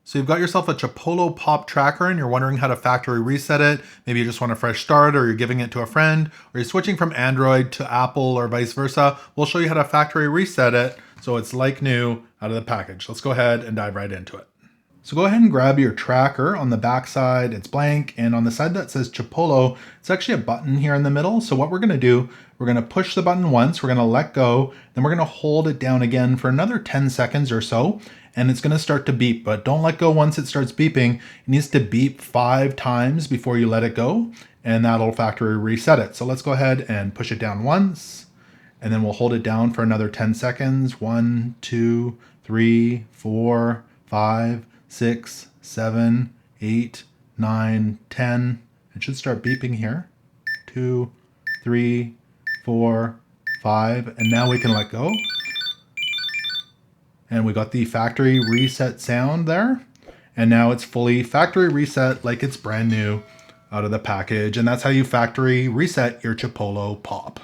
So you've got yourself a Chipolo POP tracker and you're wondering how to factory reset it. Maybe you just want a fresh start, or you're giving it to a friend, or you're switching from Android to Apple or vice versa. We'll show you how to factory reset it so it's like new out of the package. Let's go ahead and dive right into it. So go ahead and grab your tracker. On the back side, it's blank, and on the side that says Chipolo, it's actually a button here in the middle. So what we're gonna do, we're gonna push the button once, we're gonna let go, then we're gonna hold it down again for another 10 seconds or so, and it's gonna start to beep, but don't let go once it starts beeping. It needs to beep 5 times before you let it go, and that'll factory reset it. So let's go ahead and push it down once, and then we'll hold it down for another 10 seconds. 1, 2, 3, 4, 5, 6, 7, 8, 9, 10. It should start beeping here. 2, 3, 4, 5, and now we can let go. And we got the factory reset sound there. And now it's fully factory reset like it's brand new out of the package. And that's how you factory reset your Chipolo POP.